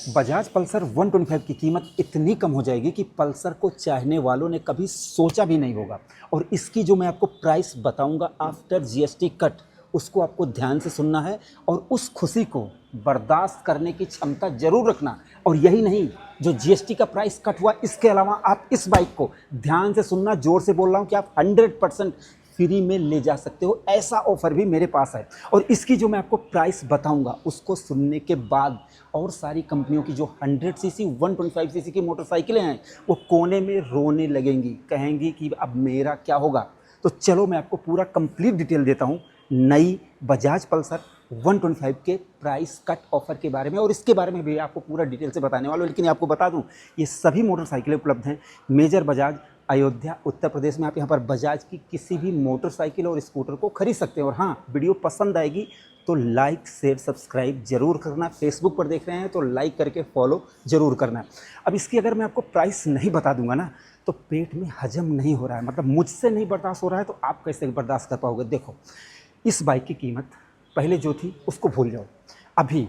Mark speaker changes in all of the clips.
Speaker 1: Bajaj Pulsar 125 की कीमत इतनी कम हो जाएगी कि पल्सर को चाहने वालों ने कभी सोचा भी नहीं होगा। और इसकी जो मैं आपको प्राइस बताऊंगा आफ्टर जीएसटी कट, उसको आपको ध्यान से सुनना है और उस खुशी को बर्दाश्त करने की क्षमता जरूर रखना। और यही नहीं, जो जीएसटी का प्राइस कट हुआ इसके अलावा आप इस बाइक को ध्यान से सुनना, जोर से बोल रहा हूँ कि आप 100% फ्री में ले जा सकते हो। ऐसा ऑफर भी मेरे पास है। और इसकी जो मैं आपको प्राइस बताऊंगा उसको सुनने के बाद और सारी कंपनियों की जो 100 सीसी 125 सीसी की मोटरसाइकिलें हैं वो कोने में रोने लगेंगी, कहेंगी कि अब मेरा क्या होगा। तो चलो मैं आपको पूरा कंप्लीट डिटेल देता हूँ नई बजाज पल्सर 125 के प्राइस कट ऑफर के बारे में, और इसके बारे में भी आपको पूरा डिटेल से बताने वाला हूँ। लेकिन आपको बता दूँ, ये सभी मोटरसाइकिलें उपलब्ध हैं मेजर बजाज, अयोध्या, उत्तर प्रदेश में। आप यहाँ पर बजाज की किसी भी मोटरसाइकिल और स्कूटर को खरीद सकते हैं। और हाँ, वीडियो पसंद आएगी तो लाइक शेयर सब्सक्राइब जरूर करना। फेसबुक पर देख रहे हैं तो लाइक करके फॉलो जरूर करना। अब इसकी अगर मैं आपको प्राइस नहीं बता दूंगा ना तो पेट में हजम नहीं हो रहा है, मतलब मुझसे नहीं बर्दाश्त हो रहा है, तो आप कैसे बर्दाश्त कर पाओगे। देखो, इस बाइक की कीमत पहले जो थी उसको भूल जाओ। अभी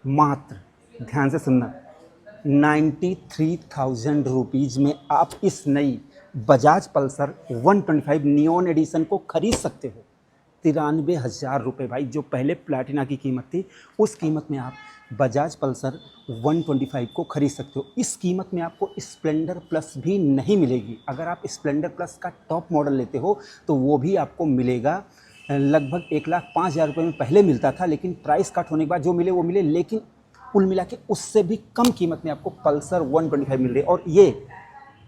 Speaker 1: मात्र, ध्यान से सुनना, 93,000 रुपीज़ में आप इस नई बजाज पल्सर 125 नियॉन एडिशन को खरीद सकते हो। 93,000 रुपये भाई, जो पहले प्लैटिना की कीमत थी उस कीमत में आप बजाज पल्सर 125 को खरीद सकते हो। इस कीमत में आपको स्प्लेंडर प्लस भी नहीं मिलेगी। अगर आप स्प्लेंडर प्लस का टॉप मॉडल लेते हो तो वो भी आपको मिलेगा लगभग 1,05,000 रुपये में पहले मिलता था, लेकिन प्राइस कट होने के बाद जो मिले वो मिले। लेकिन कुल मिला के उससे भी कम कीमत में आपको पल्सर 125 मिल रही है। और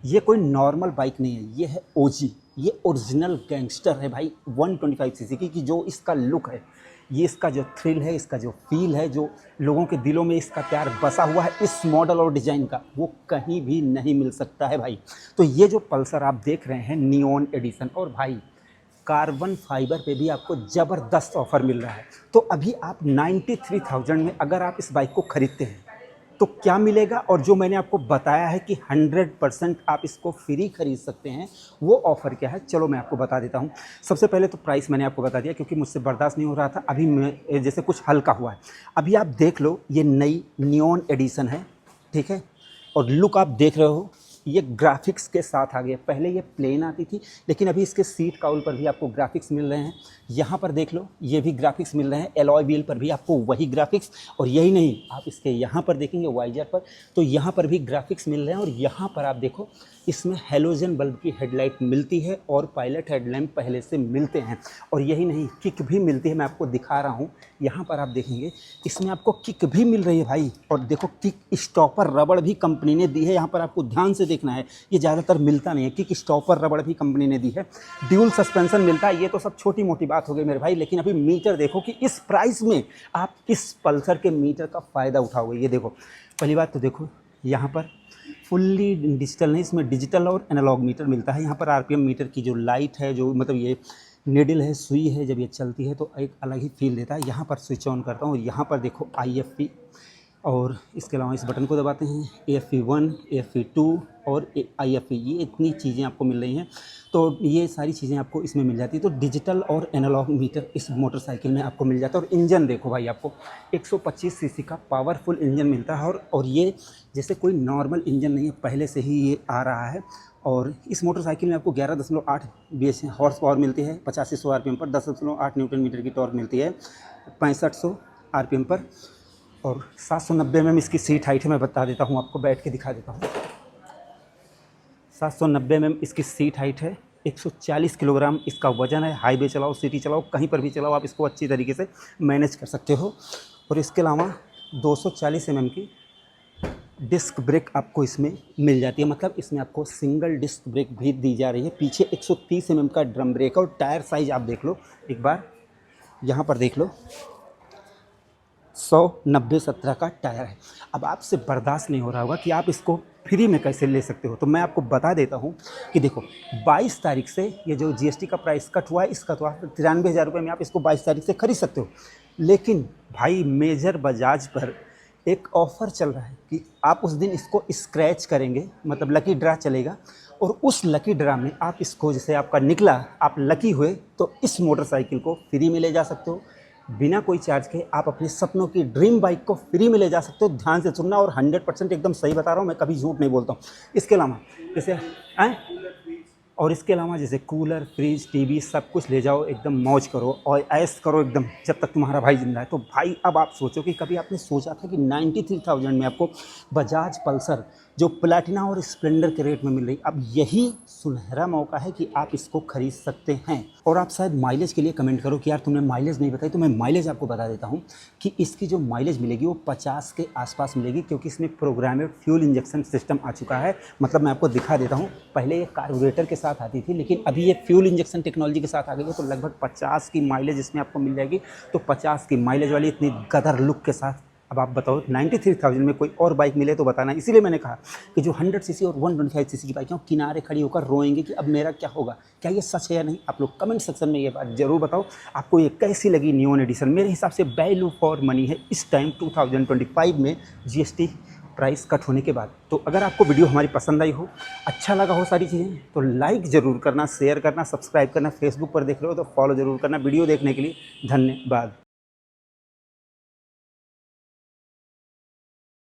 Speaker 1: ये कोई नॉर्मल बाइक नहीं है, ये है ओजी, ये ओरिजिनल गैंगस्टर है भाई 125 सीसी की। जो इसका लुक है, ये इसका जो थ्रिल है, इसका जो फील है, जो लोगों के दिलों में इसका प्यार बसा हुआ है इस मॉडल और डिज़ाइन का, वो कहीं भी नहीं मिल सकता है भाई। तो ये जो पल्सर आप देख रहे हैं नियॉन एडिशन, और भाई कार्बन फाइबर पे भी आपको ज़बरदस्त ऑफर मिल रहा है। तो अभी आप 93,000 में अगर आप इस बाइक को खरीदते हैं तो क्या मिलेगा, और जो मैंने आपको बताया है कि 100% आप इसको फ्री खरीद सकते हैं, वो ऑफ़र क्या है, चलो मैं आपको बता देता हूँ। सबसे पहले तो प्राइस मैंने आपको बता दिया क्योंकि मुझसे बर्दाश्त नहीं हो रहा था। अभी मैं जैसे कुछ हल्का हुआ है। अभी आप देख लो, ये नई नियॉन एडिशन है, ठीक है। और लुक आप देख रहे हो, ये ग्राफिक्स के साथ आ गया। पहले ये प्लेन आती थी, लेकिन अभी इसके सीट काउल पर भी आपको ग्राफिक्स मिल रहे हैं। यहाँ पर देख लो, ये भी ग्राफिक्स मिल रहे हैं। एलॉय व्हील पर भी आपको वही ग्राफिक्स। और यही नहीं, आप इसके यहाँ पर देखेंगे वाइजर पर, तो यहाँ पर भी ग्राफिक्स मिल रहे हैं। और यहाँ पर आप देखो, इसमें हेलोजन बल्ब की हेडलाइट मिलती है और पायलट हेडलैम्प पहले से मिलते हैं। और यही नहीं, किक भी मिलती है। मैं आपको दिखा रहा हूँ, यहाँ पर आप देखेंगे इसमें आपको किक भी मिल रही है भाई। और देखो, किक स्टॉपर रबड़ भी कंपनी ने दी है। यहाँ पर आपको ध्यान से देखना है, ये ज़्यादातर मिलता नहीं है। किक स्टॉपर रबड़ भी कंपनी ने दी है। ड्यूल सस्पेंशन मिलता है। ये तो सब छोटी मोटी बात हो गई मेरे भाई, लेकिन अभी मीटर देखो कि इस प्राइस में आप किस पल्सर के मीटर का फ़ायदा उठाओगे। ये देखो, पहली बात तो देखो, यहाँ पर फुल्ली डिजिटल नहीं, इसमें डिजिटल और एनालॉग मीटर मिलता है। यहाँ पर आरपीएम मीटर की जो लाइट है, जो मतलब ये निडल है, सुई है, जब ये चलती है तो एक अलग ही फील देता है। यहाँ पर स्विच ऑन करता हूँ और यहाँ पर देखो IFP, और इसके अलावा इस बटन को दबाते हैं AFP1, AFP2 और IFP, ये इतनी चीज़ें आपको मिल रही हैं। तो ये सारी चीज़ें आपको इसमें मिल जाती है। तो डिजिटल और एनालॉग मीटर इस मोटरसाइकिल में आपको मिल जाता है। और इंजन देखो भाई, आपको 125 सीसी का पावरफुल इंजन मिलता है। और ये जैसे कोई नॉर्मल इंजन नहीं है, पहले से ही ये आ रहा है। और इस मोटरसाइकिल में आपको 11.8 BH हॉर्स पावर मिलती है 8500 RPM पर, 10.8 न्यूटन मीटर की टॉर्क मिलती है 6500 RPM पर। और 790 mm इसकी सीट हाइट है। मैं बता देता हूँ आपको, बैठ के दिखा देता हूँ। 790 mm इसकी सीट हाइट है। 140 किलोग्राम इसका वज़न है। हाईवे चलाओ, सिटी चलाओ, कहीं पर भी चलाओ, आप इसको अच्छी तरीके से मैनेज कर सकते हो। और इसके अलावा 240 mm की डिस्क ब्रेक आपको इसमें मिल जाती है। मतलब इसमें आपको सिंगल डिस्क ब्रेक भी दी जा रही है। पीछे 130 mm का ड्रम ब्रेक। और टायर साइज़ आप देख लो एक बार, यहाँ पर देख लो, 190/17 का टायर है। अब आपसे बर्दाश्त नहीं हो रहा होगा कि आप इसको फ्री में कैसे ले सकते हो, तो मैं आपको बता देता हूँ कि देखो, 22 तारीख से ये जो GST का प्राइस कट हुआ है, इसका तो आप 93,000 रुपये में आप इसको 22 तारीख से खरीद सकते हो। लेकिन भाई, मेजर बजाज पर एक ऑफ़र चल रहा है कि आप उस दिन इसको स्क्रैच करेंगे, मतलब लकी ड्रा चलेगा, और उस लकी ड्रा में आप इसको, जैसे आपका निकला, आप लकी हुए, तो इस मोटरसाइकिल को फ्री में ले जा सकते हो। बिना कोई चार्ज के आप अपने सपनों की ड्रीम बाइक को फ्री में ले जा सकते हो। ध्यान से सुनना, और 100% एकदम सही बता रहा हूँ मैं, कभी झूठ नहीं बोलता हूँ। इसके अलावा जैसे और इसके अलावा जैसे कूलर, फ्रिज, टीवी सब कुछ ले जाओ, एकदम मौज करो और ऐश करो एकदम जब तक तुम्हारा भाई जिंदा है। तो भाई अब आप सोचो कि कभी आपने सोचा था कि 93,000 में आपको बजाज पल्सर जो प्लैटिना और स्प्लेंडर के रेट में मिल रही, अब यही सुनहरा मौका है कि आप इसको खरीद सकते हैं। और आप शायद माइलेज के लिए कमेंट करो कि यार तुमने माइलेज नहीं बताई, तो मैं माइलेज आपको बता देता हूँ कि इसकी जो माइलेज मिलेगी वो 50 के आसपास मिलेगी, क्योंकि इसमें प्रोग्रामेड फ्यूल इंजेक्शन सिस्टम आ चुका है। मतलब मैं आपको दिखा देता हूँ, पहले ये कार्बोरेटर के साथ आती थी, लेकिन अभी ये फ्यूल इंजेक्शन टेक्नोलॉजी के साथ आ गई है, तो लगभग 50 की माइलेज इसमें आपको मिल जाएगी। तो 50 की माइलेज वाली इतनी गदर लुक के साथ अब आप बताओ 93,000 में कोई और बाइक मिले तो बताना। इसीलिए मैंने कहा कि जो 100 सीसी और 125 सीसी की बाइक है वो किनारे खड़ी होकर रोएंगे कि अब मेरा क्या होगा। क्या ये सच है या नहीं? आप लोग कमेंट सेक्शन में ये बात जरूर बताओ। आपको ये कैसी लगी नियॉन एडिशन? मेरे हिसाब से वैल्यू फॉर मनी है इस टाइम 2025 में, जीएसटी प्राइस कट होने के बाद। तो अगर आपको वीडियो हमारी पसंद आई हो, अच्छा लगा हो सारी चीज़ें, तो लाइक ज़रूर करना, शेयर करना, सब्सक्राइब करना। फेसबुक पर देख रहे हो तो फॉलो ज़रूर करना। वीडियो देखने के लिए धन्यवाद।